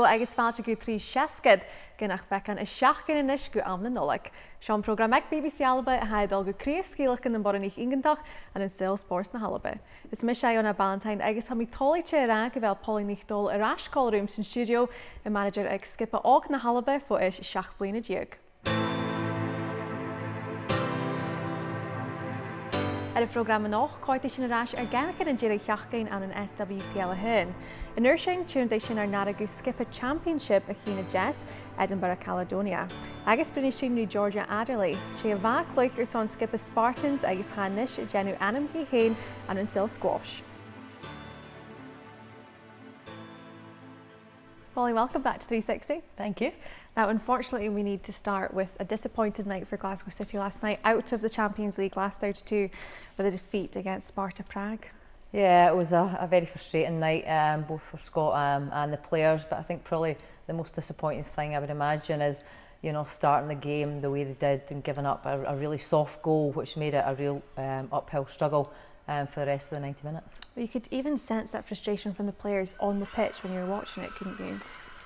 agus fàilte go trí seascad gannach becan is seachgan inis go amna Nollaig. Sean program BBC Alba a haidal go crea scílach an boranich ingantach an an sil spòrs na Halba. Is mis Iona Ballantyne agus ha mi tólaite ra go bhfuil Pauline NicDhòmhnaill ar ais callroom sin studio a manager ag skipa og na Halba fo is seach bliana diog. Ar y frogram noch, coiti sin arás ar gemachan an ddíreadh cheachcain an an SWPL a hyn. In nursing, túnta sin ar nara go skipa championship a Cluinnidh Edinburgh Caledonia. Agus brinne sin nu Georgia Adderley. Sé a bha cloich ar son skipa Spartans agus h-Alba genu a-mach hain an an sil squash. Pauline, welcome back to 360. Thank you. Now, unfortunately, we need to start with a disappointed night for Glasgow City last night, out of the Champions League last 32 with a defeat against Sparta Prague. Yeah, it was a very frustrating night, both for Scott and the players, but I think probably the most disappointing thing I would imagine is, you know, starting the game the way they did and giving up a really soft goal, which made it a real uphill struggle for the rest of the 90 minutes. But you could even sense that frustration from the players on the pitch when you were watching it, couldn't you?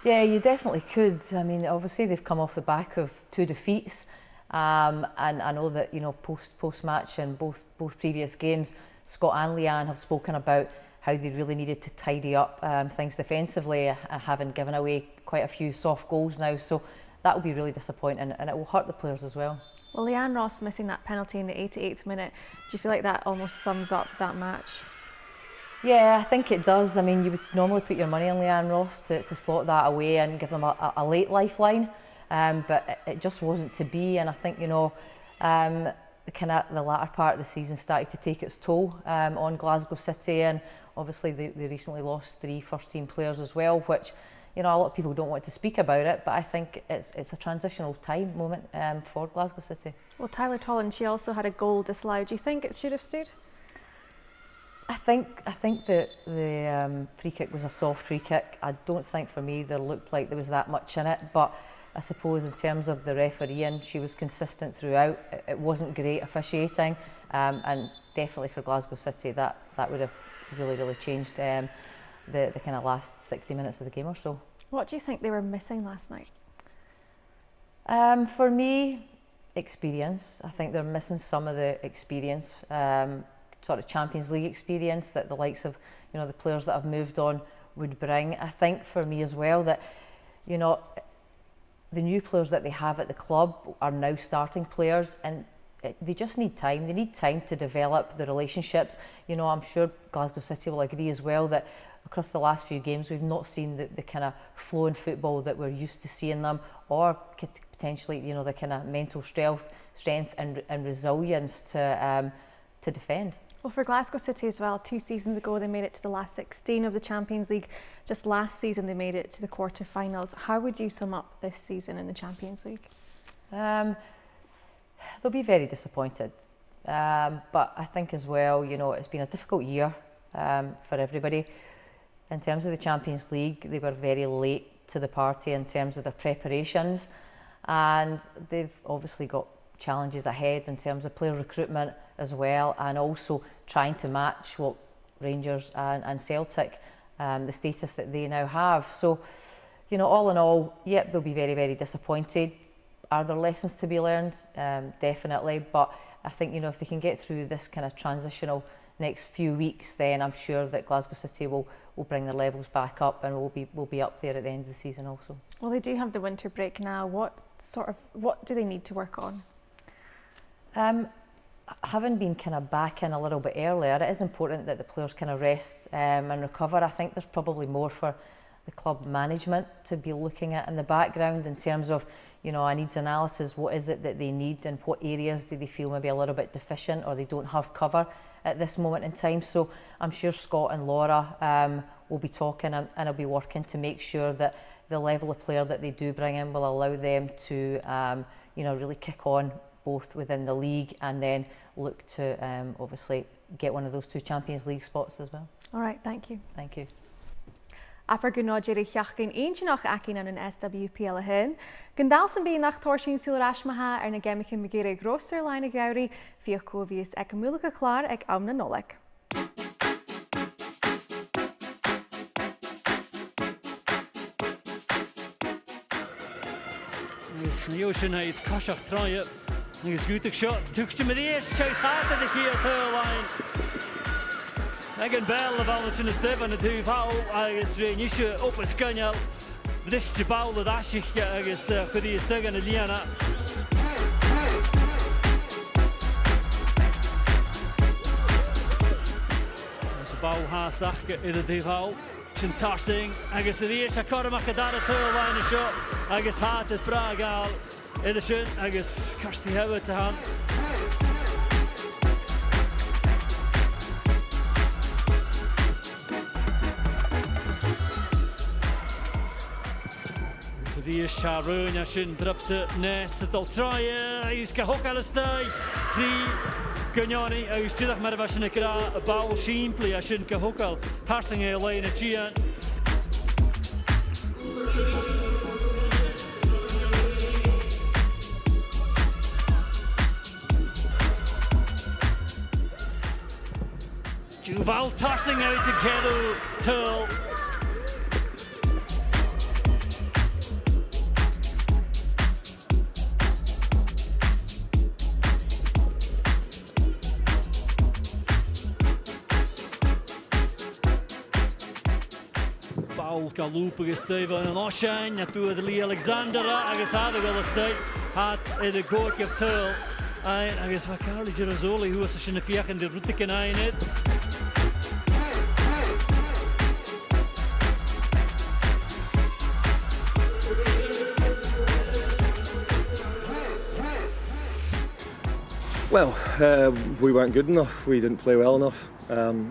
Yeah, you definitely could. I mean, obviously they've come off the back of 2 defeats, and I know that, you know, post-match and both previous games, Scott and Leanne have spoken about how they really needed to tidy up things defensively, having given away quite a few soft goals now. So that will be really disappointing, and it will hurt the players as well. Well, Leanne Ross missing that penalty in the 88th minute, do you feel like that almost sums up that match? Yeah, I think it does. I mean, you would normally put your money on Leanne Ross to slot that away and give them a late lifeline, but it just wasn't to be. And I think, you know, the latter part of the season started to take its toll on Glasgow City, and obviously they recently lost 3 first-team players as well, which, you know, a lot of people don't want to speak about it, but I think it's a transitional time moment for Glasgow City. Well, Tyler Tollin, she also had a goal disallowed. Do you think it should have stood? I think that the free kick was a soft free kick. I don't think for me there looked like there was that much in it, but I suppose in terms of the refereeing, she was consistent throughout. It wasn't great officiating, and definitely for Glasgow City that would have really changed the kind of last 60 minutes of the game or so. What do you think they were missing last night? For me, experience. I think they're missing some of the experience, sort of Champions League experience that the likes of, you know, the players that have moved on would bring. I think for me as well that, you know, the new players that they have at the club are now starting players, and they just need time. They need time to develop the relationships. You know, I'm sure Glasgow City will agree as well that across the last few games we've not seen the kind of flow in football that we're used to seeing them, or potentially, you know, the kind of mental strength and resilience to defend. Well, for Glasgow City as well, 2 seasons ago they made it to the last 16 of the Champions League. Just last season they made it to the quarter-finals. How would you sum up this season in the Champions League? They'll be very disappointed. But I think as well, you know, it's been a difficult year for everybody. In terms of the Champions League, they were very late to the party in terms of their preparations, and they've obviously got challenges ahead in terms of player recruitment as well, and also trying to match what Rangers and Celtic, the status that they now have. So, you know, all in all, yep, they'll be very disappointed. Are there lessons to be learned? Definitely, but I think, you know, if they can get through this kind of transitional next few weeks, then I'm sure that Glasgow City will bring their levels back up, and will be up there at the end of the season also. Well, they do have the winter break now. What do they need to work on? Having been kind of back in a little bit earlier, it is important that the players kind of rest and recover. I think there's probably more for the club management to be looking at in the background in terms of, you know, a needs analysis. What is it that they need, and what areas do they feel maybe a little bit deficient or they don't have cover at this moment in time? So I'm sure Scott and Laura will be talking and will be working to make sure that the level of player that they do bring in will allow them to, you know, really kick on both within the league and then look to obviously get one of those 2 Champions League spots as well. All right, thank you. Thank you. Apar go ná ddíreadh cheachcain aonse nach acin an SWPL a hyn. Gandal san bí nach torsin súil rasmatha ar na gemicin magéire grosser leantainn gairí fíoch cóvíos ag múlacha chlár ag amna Nollaig. na Ioshin haid cosach troie agus gúteach seo tuachta mar éis seis háta de cíar thuirláin ag an bell a bhall sin na stib an na t-saoghal agus réníise op a scanneal bhdiste ball a dáisiche agus chudí stegan na líana ball háastach i a t-saoghal sin tarsing agus a réis a choramach a dar a thuirláin seo agus háta Fhrògram idir sin agus carstí hebh a han. Dís searún a sin drupsa nes a dul troie agus go h-Alba trí gneánaí agus tíadach mar a bheith sinna gra a ball siimplí a sin go h-Alba tarsing é lein a tían. Ball tarsing out to Kedal Tull. Ball galúp agus Steve an Oshain a tú a Lee Alexander agus a go Steve hat in the court of Tull agus va Carly Girasoli who was sin na fiach in the rutiken it. Well, we weren't good enough. We didn't play well enough.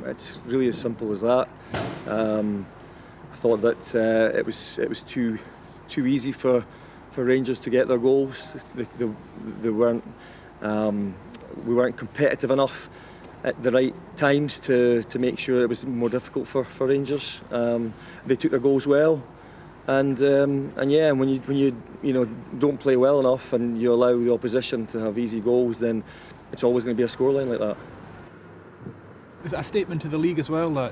It's really as simple as that. I thought that it was too easy for Rangers to get their goals. They weren't. We weren't competitive enough at the right times to make sure it was more difficult for Rangers. They took their goals well. And yeah, when you don't play well enough and you allow the opposition to have easy goals, then it's always going to be a scoreline like that. Is it a statement to the league as well that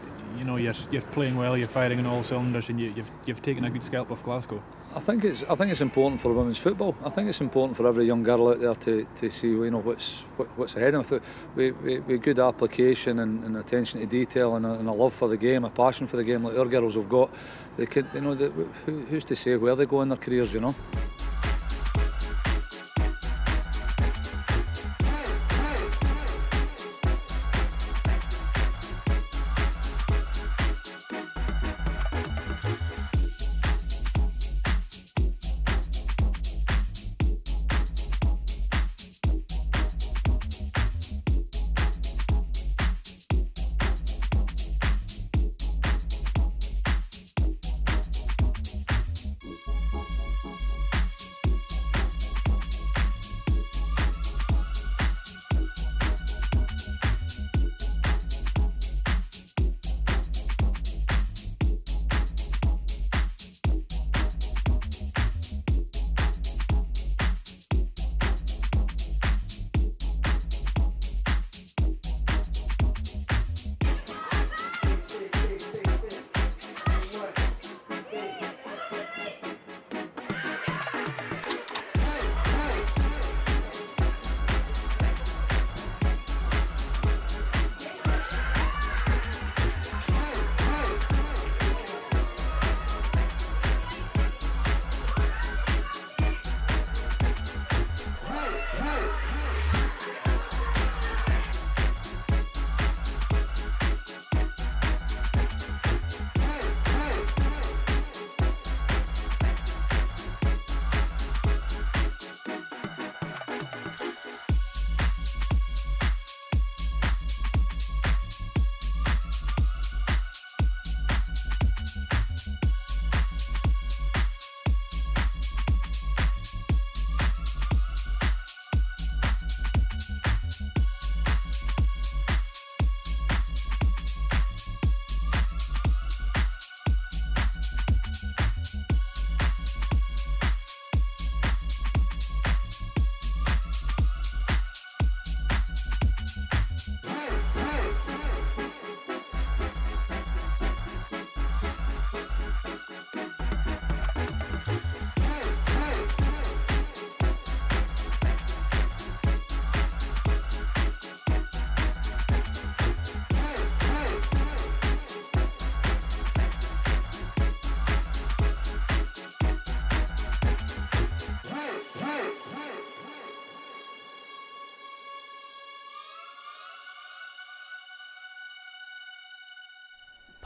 you're playing well, you're firing on all cylinders, and you've taken a good scalp off Glasgow? I think it's important for women's football. I think it's important for every young girl out there to see what's ahead of them. With good application and attention to detail and a love for the game, a passion for the game like our girls have got. They could, who's to say where they go in their careers,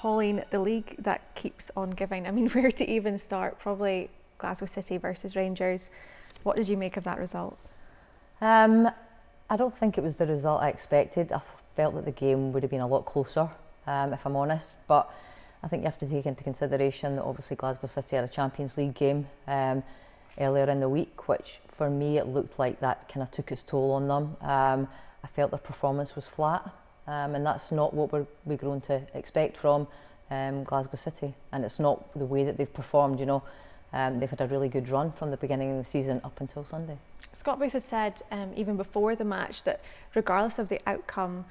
Pauline, the league that keeps on giving. I mean, where to even start? Probably Glasgow City versus Rangers. What did you make of that result? I don't think it was the result I expected. I felt that the game would have been a lot closer, if I'm honest. But I think you have to take into consideration that obviously Glasgow City had a Champions League game earlier in the week, which for me it looked like that kind of took its toll on them. I felt their performance was flat, and that's not what we're grown to expect from Glasgow City, and it's not the way that they've performed. You know, they've had a really good run from the beginning of the season up until Sunday. Scott Booth has said even before the match that regardless of the outcome,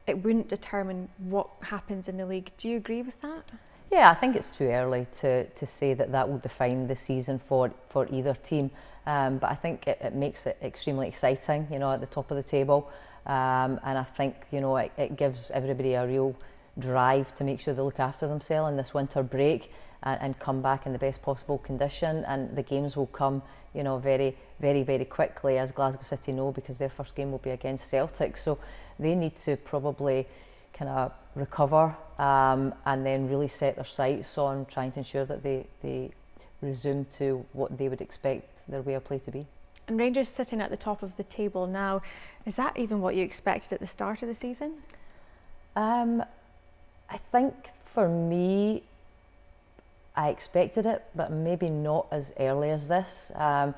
it wouldn't determine what happens in the league. Do you agree with that? Yeah, I think it's too early to say that will define the season for either team. But I think it makes it extremely exciting, you know, at the top of the table. And I think, you know, it gives everybody a real drive to make sure they look after themselves in this winter break and come back in the best possible condition. And the games will come, you know, very, very, very quickly, as Glasgow City know, because their first game will be against Celtic. So they need to probably kind of recover and then really set their sights on trying to ensure that they resume to what they would expect their way of play to be. And Rangers sitting at the top of the table now, is that even what you expected at the start of the season? I think for me, I expected it, but maybe not as early as this. I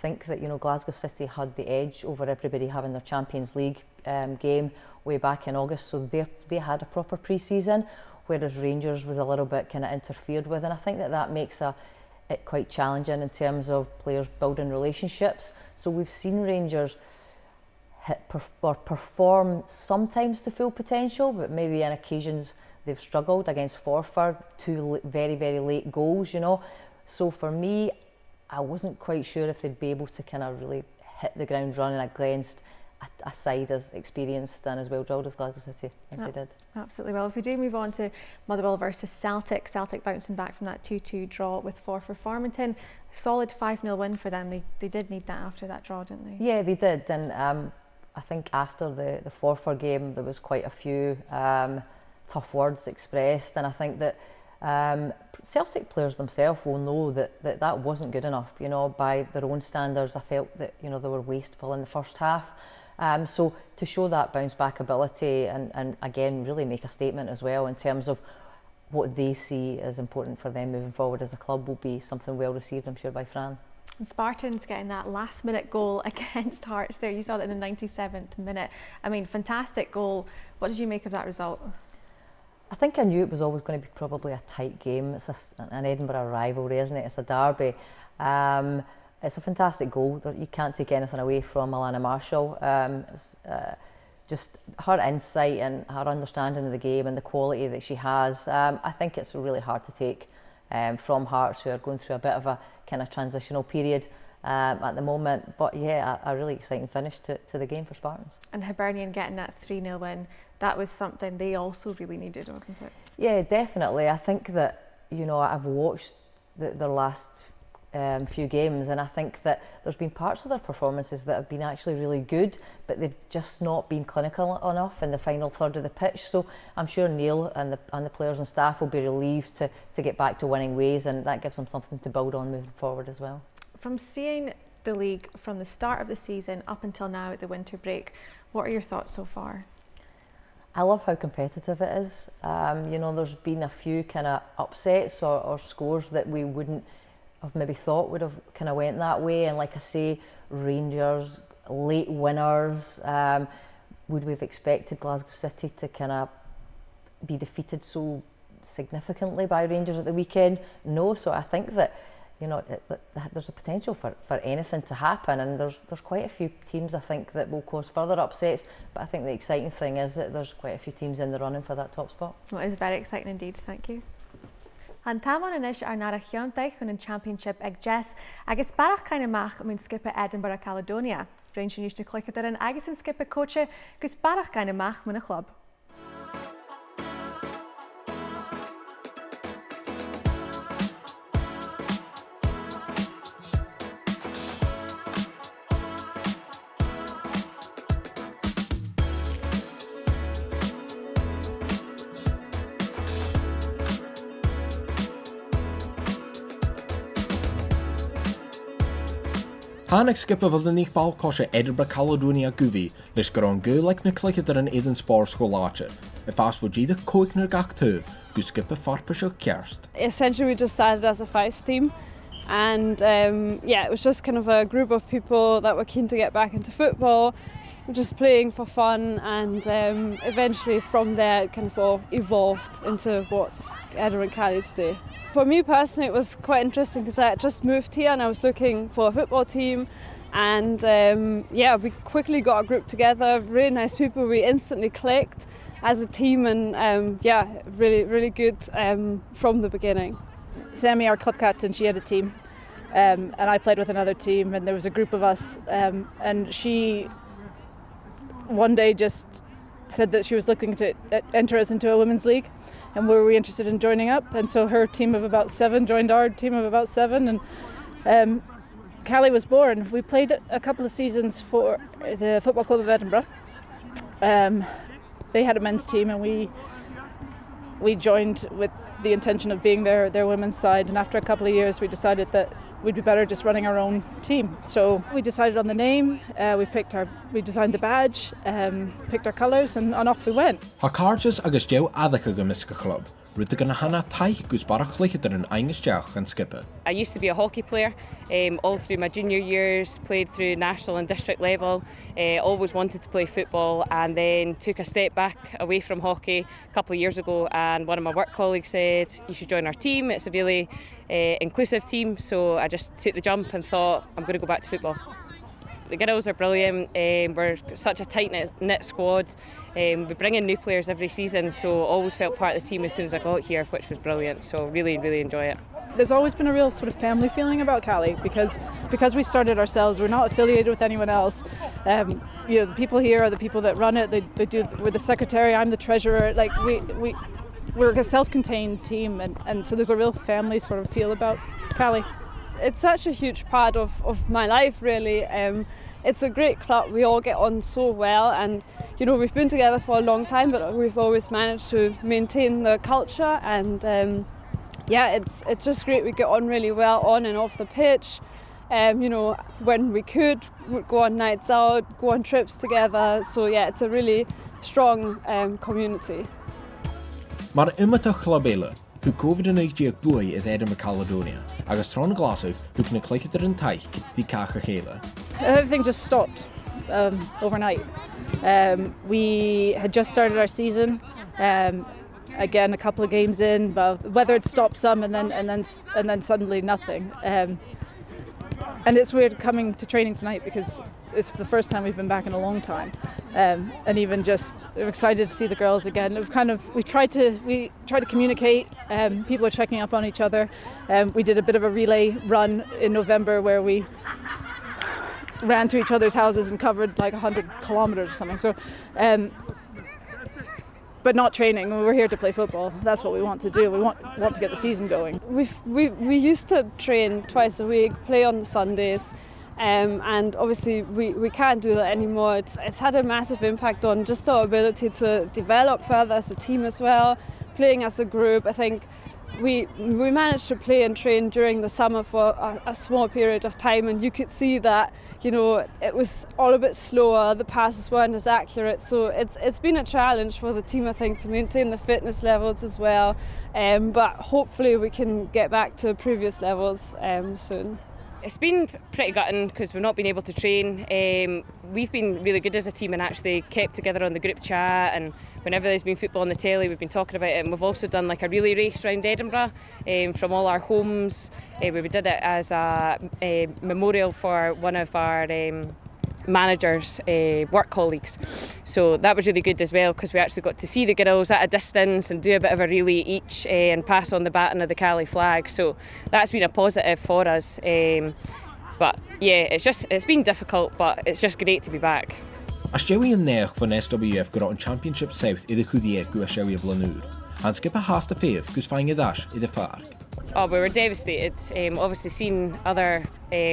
think that, you know, Glasgow City had the edge over everybody having their Champions League game way back in August, so they had a proper pre-season, whereas Rangers was a little bit kind of interfered with, and I think that makes it quite challenging in terms of players building relationships. So we've seen Rangers perform sometimes to full potential, but maybe on occasions they've struggled against Forfar, 2 very, very late goals, you know. So for me, I wasn't quite sure if they'd be able to kind of really hit the ground running against a side as experienced and as well drilled as Glasgow City, as they did. Absolutely. Well, if we do move on to Motherwell versus Celtic Bouncing back from that 2-2 draw with Forfar Farmington, solid 5-0 win for them. They did need that after that draw, didn't they? Yeah, they did, and I think after the Forfar game there was quite a few tough words expressed, and I think that Celtic players themselves will know that wasn't good enough, you know, by their own standards. I felt that, you know, they were wasteful in the first half. So to show that bounce back ability and again really make a statement as well in terms of what they see as important for them moving forward as a club will be something well received, I'm sure, by Fran. And Spartans getting that last minute goal against Hearts there. You saw that in the 97th minute. I mean, fantastic goal. What did you make of that result? I think I knew it was always going to be probably a tight game. It's an Edinburgh rivalry, isn't it? It's a derby. It's a fantastic goal. You can't take anything away from Alana Marshall. Just her insight and her understanding of the game and the quality that she has. I think it's really hard to take from Hearts, who are going through a bit of a kind of transitional period at the moment. But yeah, a really exciting finish to the game for Spartans. And Hibernian getting that 3-0 win, that was something they also really needed, wasn't it? Yeah, definitely. I think that, you know, I've watched their last few games, and I think that there's been parts of their performances that have been actually really good, but they've just not been clinical enough in the final third of the pitch. So I'm sure Neil and the players and staff will be relieved to get back to winning ways, and that gives them something to build on moving forward as well. From seeing the league from the start of the season up until now at the winter break, what are your thoughts so far? I love how competitive it is. You know, there's been a few kind of upsets or scores that we wouldn't have maybe thought would have kind of went that way, and like I say, Rangers, late winners. Would we have expected Glasgow City to kind of be defeated so significantly by Rangers at the weekend? No. So I think that, you know, there's a potential for anything to happen, and there's quite a few teams I think that will cause further upsets, but I think the exciting thing is that there's quite a few teams in the running for that top spot. Well, it is very exciting indeed, thank you. An táman inis na cheantaigh chun an championship ag Jess agus barach kind a-mach mun skippe Edinburgh Caledonia. Fhrìomh Lìg Ban cluicheadair agus an skippe coache gus barach kind a-mach mun a club. Hannig skipper fod yn eich ball-coise Edinburgh Caledonia gufi, leis gyda'n gyleg na cluicheadair yn Edin spòrs go látir. E fast fod gyda coig na'r gach tyf, gu skipper farpasio kerst. Essentially we just started as a fives team and it was just kind of a group of people that were keen to get back into football, just playing for fun, and eventually from there it kind of all evolved into what's Edinburgh Caledonia today. For me personally, it was quite interesting because I had just moved here and I was looking for a football team, and we quickly got a group together, really nice people, we instantly clicked as a team, and really good from the beginning. Sammy, our club captain, she had a team, and I played with another team, and there was a group of us, and she one day just said that she was looking to enter us into a women's league, and were we interested in joining up, and so her team of about 7 joined our team of about 7, and Callie was born. We played a couple of seasons for the Football Club of Edinburgh. They had a men's team, and we joined with the intention of being their women's side, and after a couple of years we decided that we'd be better just running our own team. So we decided on the name, we designed the badge, picked our colours, and off we went. Ha carges agus Georgia Adderley gymysga club, rydw gan hana taich gus barach cluicheadair yn aice and skipper. I used to be a hockey player all through my junior years, played through national and district level, always wanted to play football, and then took a step back away from hockey a couple of years ago, and one of my work colleagues said, you should join our team, it's a really inclusive team, so I just took the jump and thought, I'm going to go back to football. The girls are brilliant, we're such a tight-knit squad, we bring in new players every season, so always felt part of the team as soon as I got here, which was brilliant, so really enjoy it. There's always been a real sort of family feeling about Callie, because we started ourselves, we're not affiliated with anyone else. The people here are the people that run it, we're the secretary, I'm the treasurer, like we're a self-contained team, and so there's a real family sort of feel about Callie. It's such a huge part of my life, really. It's a great club, we all get on so well, and we've been together for a long time, but we've always managed to maintain the culture, and it's just great. We get on really well on and off the pitch. When we could, we'd go on nights out, go on trips together, so it's a really strong community. Mar imitach clubéile, who COVID yn eich bwy in Edinburgh Caledonia, agus tron glasig, who can cluicheadair yn taich di c-Saoghal. Everything just stopped overnight. We had just started our season. Again, a couple of games in, but the weather had stopped some, and then suddenly nothing. And it's weird coming to training tonight because it's the first time we've been back in a long time, and even just we're excited to see the girls again. We tried to communicate. People are checking up on each other. We did a bit of a relay run in November where we ran to each other's houses and covered like 100 kilometers or something. So. But not training. We're here to play football. That's what we want to do. We want to get the season going. We used to train twice a week, play on the Sundays, and obviously we can't do that anymore. It's had a massive impact on just our ability to develop further as a team as well, playing as a group. I think we managed to play and train during the summer for a small period of time, and you could see that it was all a bit slower, the passes weren't as accurate, so it's been a challenge for the team, I think, to maintain the fitness levels as well, but hopefully we can get back to previous levels soon. It's been pretty gutting because we've not been able to train. We've been really good as a team and actually kept together on the group chat, and whenever there's been football on the telly we've been talking about it, and we've also done like a relay race around Edinburgh from all our homes. We did it as a memorial for one of our managers' work colleagues, so that was really good as well because we actually got to see the girls at a distance and do a bit of a relay each and pass on the baton of the Calais flag, so that's been a positive for us, but it's been difficult, but it's just great to be back. As Joey yn neach van SWF got on Championship South iddo chwdief gwa Sherry Blanúr, and skip a haast a fave gus fang dash iddo farg. Oh, we were devastated. Obviously seeing other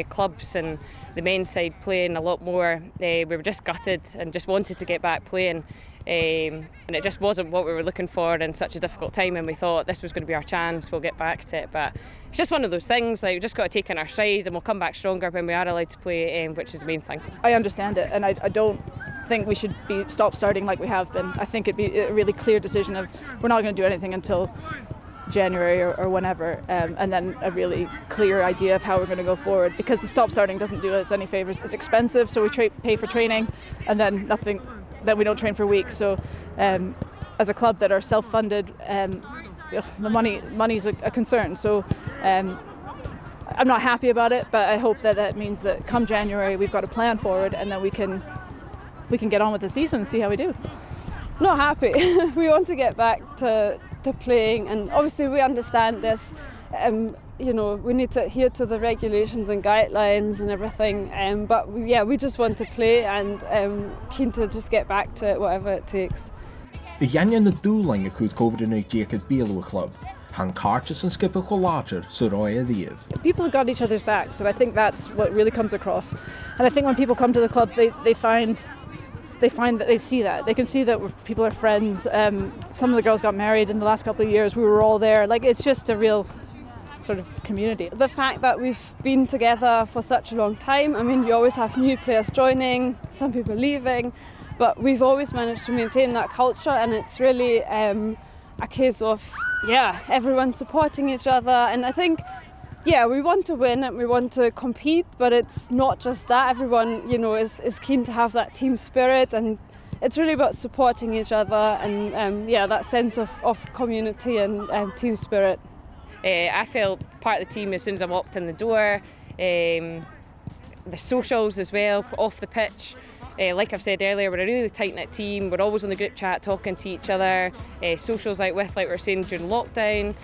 clubs and the men's side playing a lot more, we were just gutted and just wanted to get back playing. And it just wasn't what we were looking for in such a difficult time, and we thought this was going to be our chance, we'll get back to it. But it's just one of those things, like, we've just got to take in our stride, and we'll come back stronger when we are allowed to play, which is the main thing. I understand it, and I don't think we should be stop starting like we have been. I think it'd be a really clear decision of we're not going to do anything until January or whenever, and then a really clear idea of how we're going to go forward, because the stop starting doesn't do us any favours. It's expensive, so we pay for training and then nothing, then we don't train for weeks. So as a club that are self-funded, the money's a concern. So I'm not happy about it, but I hope that means that come January we've got a plan forward, and then we can get on with the season and see how we do. Not happy. We want to get back to playing, and obviously we understand this. We need to adhere to the regulations and guidelines and everything, but we just want to play, and keen to just get back to it, whatever it takes. The Iona na dúling a chud COVID in Jacob Bíalú club. Han carches and SWPL larger so roimhe. People have got each other's backs, and I think that's what really comes across. And I think when people come to the club, they find that they see that. They can see that people are friends. Some of the girls got married in the last couple of years. We were all there. Like, it's just a real sort of community. The fact that we've been together for such a long time, I mean, you always have new players joining, some people leaving, but we've always managed to maintain that culture, and it's really a case of, everyone supporting each other. And I think, we want to win and we want to compete, but it's not just that. Everyone, is keen to have that team spirit, and it's really about supporting each other and that sense of community and team spirit. I felt part of the team as soon as I walked in the door. The socials as well, off the pitch. Like I've said earlier, we're a really tight-knit team. We're always on the group chat talking to each other. Socials like we were saying during lockdown.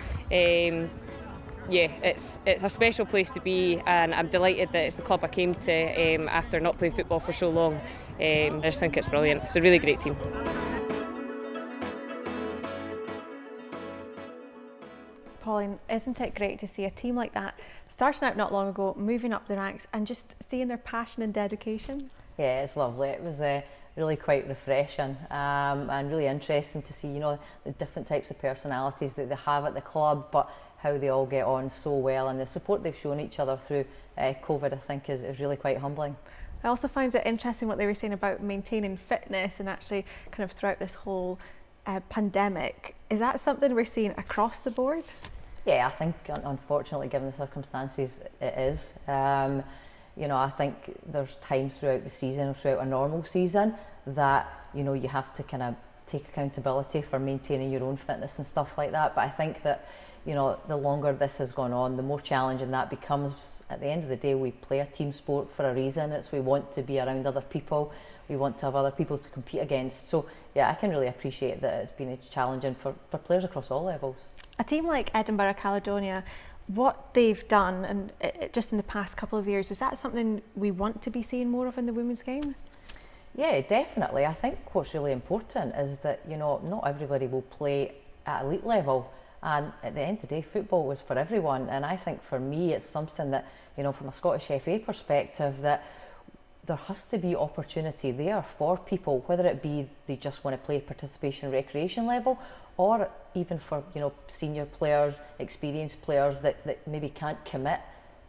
It's a special place to be, and I'm delighted that it's the club I came to after not playing football for so long. I just think it's brilliant. It's a really great team. Pauline, isn't it great to see a team like that starting out not long ago, moving up the ranks, and just seeing their passion and dedication? Yeah, it's lovely. It was really quite refreshing and really interesting to see, the different types of personalities that they have at the club, but how they all get on so well, and the support they've shown each other through COVID, I think, is really quite humbling. I also found it interesting what they were saying about maintaining fitness, and actually kind of throughout this whole pandemic. Is that something we're seeing across the board? Yeah, I think unfortunately, given the circumstances, it is. I think there's times throughout the season, throughout a normal season, that you have to kind of take accountability for maintaining your own fitness and stuff like that. But I think that the longer this has gone on, the more challenging that becomes. At the end of the day, we play a team sport for a reason. We want to be around other people. We want to have other people to compete against. So I can really appreciate that it's been challenging for players across all levels. A team like Edinburgh Caledonia, what they've done, and just in the past couple of years, is that something we want to be seeing more of in the women's game? Yeah, definitely. I think what's really important is that not everybody will play at elite level, and at the end of the day, football was for everyone. And I think for me, it's something that from a Scottish FA perspective, that there has to be opportunity there for people, whether it be they just want to play participation recreation level, or even for senior players, experienced players that maybe can't commit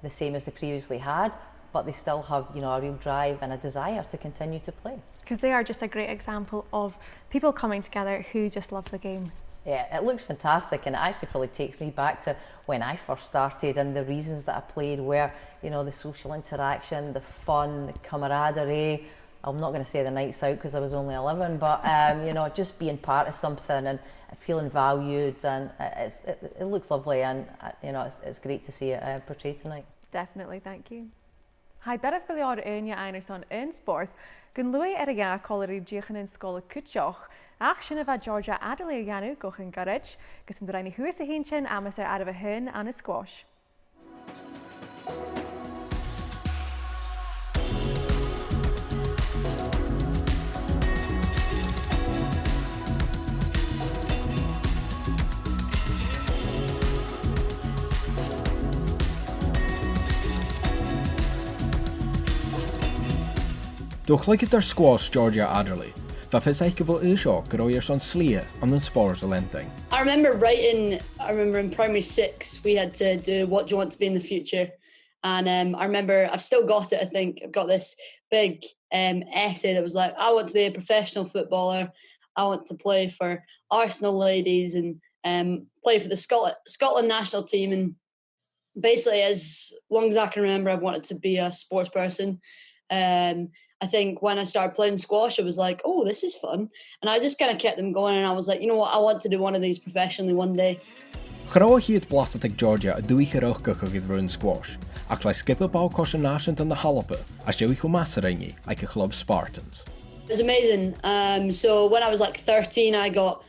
the same as they previously had, but they still have a real drive and a desire to continue to play. Because they are just a great example of people coming together who just love the game. Yeah, it looks fantastic, and it actually probably takes me back to when I first started, and the reasons that I played were the social interaction, the fun, the camaraderie. I'm not going to say the nights out because I was only 11, but just being part of something and feeling valued, and it looks lovely, and it's great to see it portrayed tonight. Definitely, thank you. Hai darf go leor Iona einer son spòrs, gun lui a collery diachan in schola cutjoch, ach sin of Georgia Adderley Yanu gochin garage, gus in the reine huis a hinchin amas out of a hun and a squash. Do cluicheadair squash Georgia Adderley. Fa festive go seo go raibh son slighe an spòrs a leantainn. I remember in primary 6 we had to do what do you want to be in the future, and I remember I've still got it. I think I've got this big essay that was like, I want to be a professional footballer, I want to play for Arsenal ladies and play for the Scotland national team, and basically as long as I can remember I've wanted to be a sports person. I think when I started playing squash, I was like, oh, this is fun. And I just kind of kept them going, and I was like, you know what, I want to do one of these professionally one day. Chráha hiad blasta ag Georgia a dúich rochga chugad rún squash, ach le skip a ball-coise náisiúnta na h-Alba a séu chu masaringi ag a club Spartans. It was amazing. So when I was like 13, I got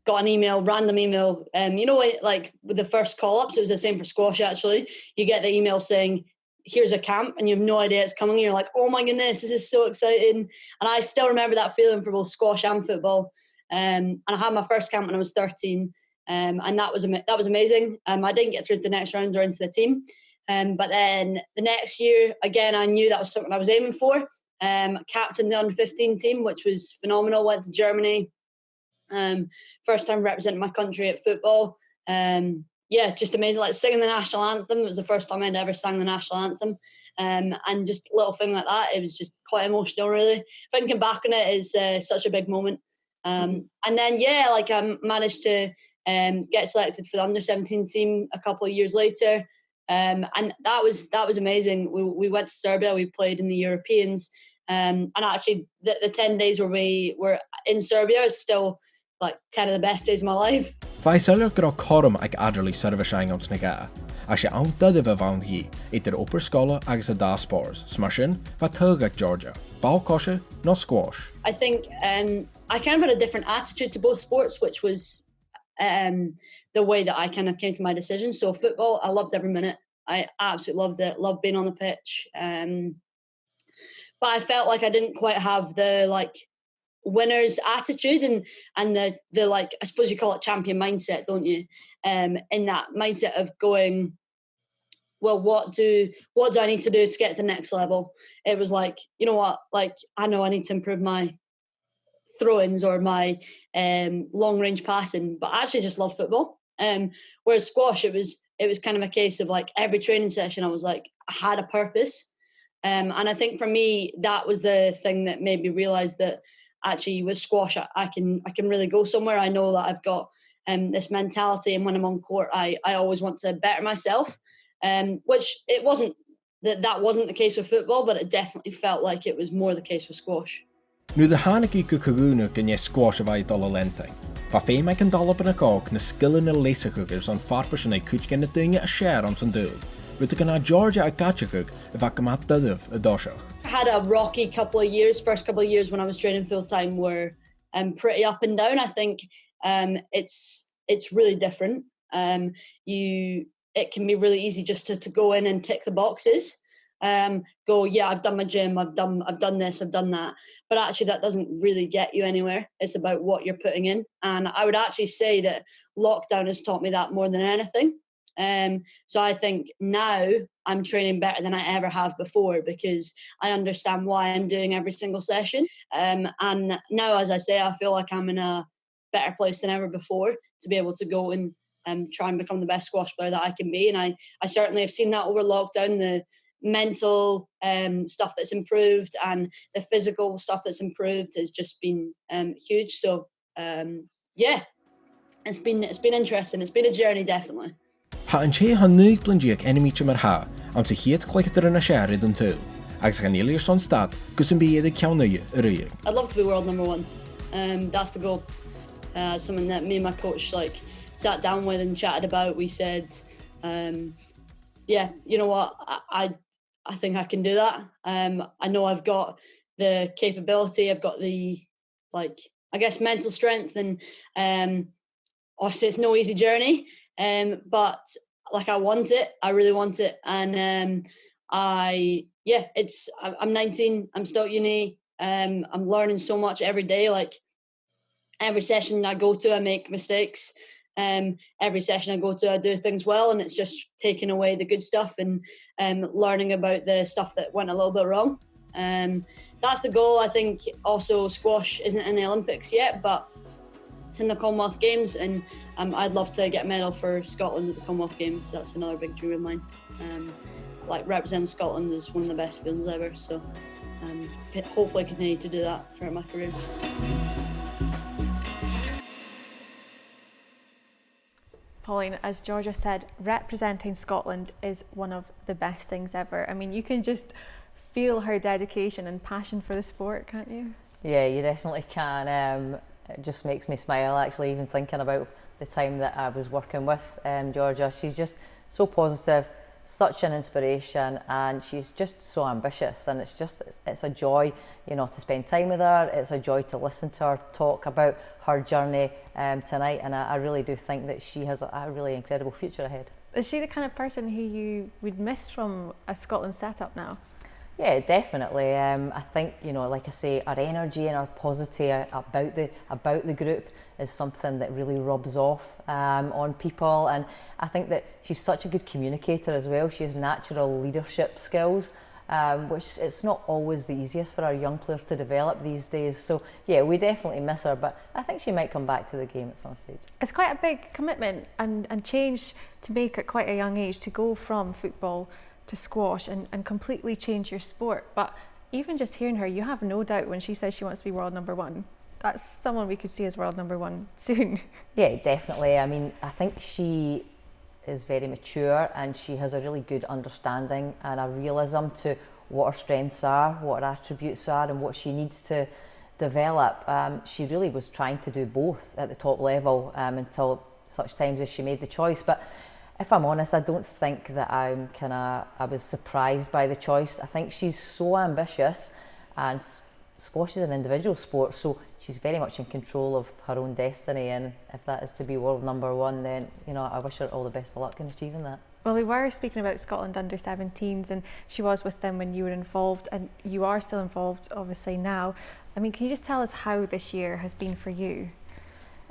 an email, random email. You know, like with the first call-ups, it was the same for squash actually. You get the email saying, here's a camp, and you have no idea it's coming. You're like, oh my goodness, this is so exciting. And I still remember that feeling for both squash and football. And I had my first camp when I was 13, and that was amazing. I didn't get through the next round or into the team, but then the next year, again, I knew that was something I was aiming for. Captained the under-15 team, which was phenomenal. Went to Germany, first time representing my country at football. Yeah, just amazing. Like singing the national anthem. It was the first time I'd ever sang the national anthem. And just a little thing like that, it was just quite emotional, really. Thinking back on it is such a big moment. And then, yeah, like I managed to get selected for the under-17 team a couple of years later. And that was amazing. We went to Serbia, we played in the Europeans. And actually, the 10 days where we were in Serbia is still like 10 of the best days of my life. Faiseller go chom ag Adderley serviceing ons na ga, a sé an dudh bhain hí idir upper scola agus a dá spòrs, smar sin ba tug ag Georgia, ball-coise no squash. I think I kind of had a different attitude to both sports, which was the way that I kind of came to my decision. So football, I loved every minute. I absolutely loved it, loved being on the pitch. But I felt like I didn't quite have the like winner's attitude and the like, I suppose you call it champion mindset, don't you? In that mindset of going, well, what do I need to do to get to the next level? It was like, you know what, like I know I need to improve my throw-ins or my long range passing, but I actually just love football. Whereas squash, it was kind of a case of like every training session I was like, I had a purpose. And I think for me, that was the thing that made me realise that actually with squash, I can really go somewhere. I know that I've got this mentality, and when I'm on court, I always want to better myself, which it wasn't, that wasn't the case with football, but it definitely felt like it was more the case with squash. Nu de hanigi go cagúna gynne squash a bhaid dul a leantainn. Fa féim ag an dalab yn y gog na skillan na leisachugars an farpas yn ei cwt gen y dynge a share am san dŵl. Rwyt gan a Georgia a gachagug if ac yma dydyf y dosach. I had a rocky first couple of years when I was training full time were pretty up and down. I think it's really different. It can be really easy just to go in and tick the boxes. Go, yeah, I've done my gym, I've done this, I've done that. But actually that doesn't really get you anywhere. It's about what you're putting in. And I would actually say that lockdown has taught me that more than anything. So I think now I'm training better than I ever have before because I understand why I'm doing every single session. And now, as I say, I feel like I'm in a better place than ever before to be able to go and try and become the best squash player that I can be. And I certainly have seen that over lockdown, the mental stuff that's improved and the physical stuff that's improved has just been huge. So yeah, it's been interesting. It's been a journey, definitely. Ha an sé han nuig blindiag enimiche mar ha am se hiet cluicheadair in a share don tú. Agus gan élir son stad gus an bíad ceannaige a ruig. I'd love to be world number one. That's the goal. Something that me and my coach sat down with and chatted about. We said, yeah, you know what, I think I can do that. I know I've got the capability, I've got the mental strength, and obviously it's no easy journey. But I want it. I really want it. And I'm 19. I'm still at uni. I'm learning so much every day. Like every session I go to, I make mistakes. Every session I go to, I do things well, and it's just taking away the good stuff and learning about the stuff that went a little bit wrong. That's the goal. I think also squash isn't in the Olympics yet, but it's in the Commonwealth Games, and I'd love to get a medal for Scotland at the Commonwealth Games. That's another big dream of mine. Like representing Scotland is one of the best feelings ever, so hopefully continue to do that throughout my career. Pauline, as Georgia said, representing Scotland is one of the best things ever. I mean, you can just feel her dedication and passion for the sport, can't you? Yeah, you definitely can. It just makes me smile actually, even thinking about the time that I was working with Georgia. She's just so positive, such an inspiration, and she's just so ambitious, and it's a joy, you know, to spend time with her. It's a joy to listen to her talk about her journey tonight, and I really do think that she has a really incredible future ahead. Is she the kind of person who you would miss from a Scotland setup now? Yeah, definitely. I think, you know, like I say, our energy and our positivity about the group is something that really rubs off on people, and I think that she's such a good communicator as well. She has natural leadership skills, which it's not always the easiest for our young players to develop these days. So yeah, we definitely miss her, but I think she might come back to the game at some stage. It's quite a big commitment and change to make at quite a young age, to go from football to squash and completely change your sport. But even just hearing her, you have no doubt when she says she wants to be world #1. That's someone we could see as world #1 soon. Yeah, definitely. I mean, I think she is very mature, and she has a really good understanding and a realism to what her strengths are, what her attributes are, and what she needs to develop. She really was trying to do both at the top level until such times as she made the choice. But if I'm honest, I don't think that I was surprised by the choice. I think she's so ambitious, and squash is an individual sport, so she's very much in control of her own destiny, and if that is to be world #1, then, you know, I wish her all the best of luck in achieving that. Well, we were speaking about Scotland under-17s, and she was with them when you were involved, and you are still involved obviously now. I mean, can you just tell us how this year has been for you?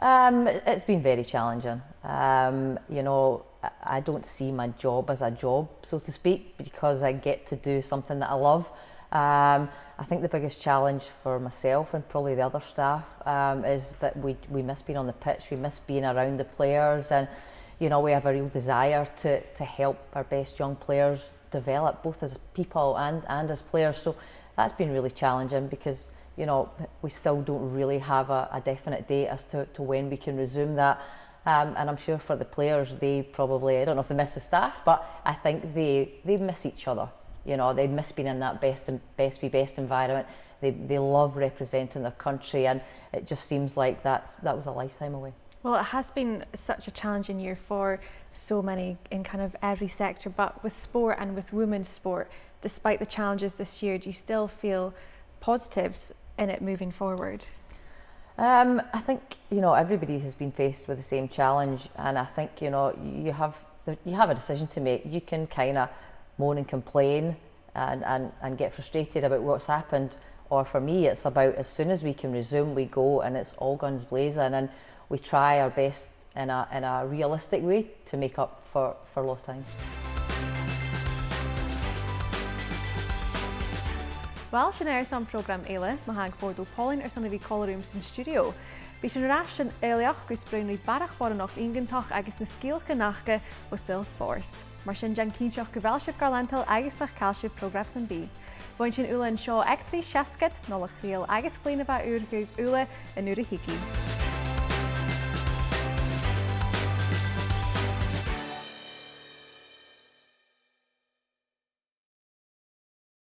It's been very challenging. You know, I don't see my job as a job, so to speak, because I get to do something that I love. I think the biggest challenge for myself and probably the other staff is that we miss being on the pitch, we miss being around the players, and, you know, we have a real desire to help our best young players develop, both as people and as players. So that's been really challenging, because, you know, we still don't really have a definite date as to when we can resume that. And I'm sure for the players, they probably, I don't know if they miss the staff, but I think they miss each other. You know, they miss being in that best environment. They love representing their country, and it just seems like that was a lifetime away. Well, it has been such a challenging year for so many in kind of every sector, but with sport and with women's sport, despite the challenges this year, do you still feel positives in it moving forward? I think, you know, everybody has been faced with the same challenge, and I think, you know, you have a decision to make. You can kind of moan and complain and get frustrated about what's happened, or for me it's about, as soon as we can resume, we go, and it's all guns blazing, and we try our best in a realistic way to make up for lost time. Well, sin air san program eile, ma hang ford o Pauline ar san bhí colorúms in studio. Bhí sin rás sin éileach gus Phrìomh Lìg Ban nach ingantach agus na scíalcha nachcha ó sil spòrs. Mar sin dean cínseach go bhfuil sibh gar leantainn agus nach cail sibh prógram san bí. Bhain sin úla an seo ag trí seascad, Nollaig agus Cluinnidh uair in uair a hici.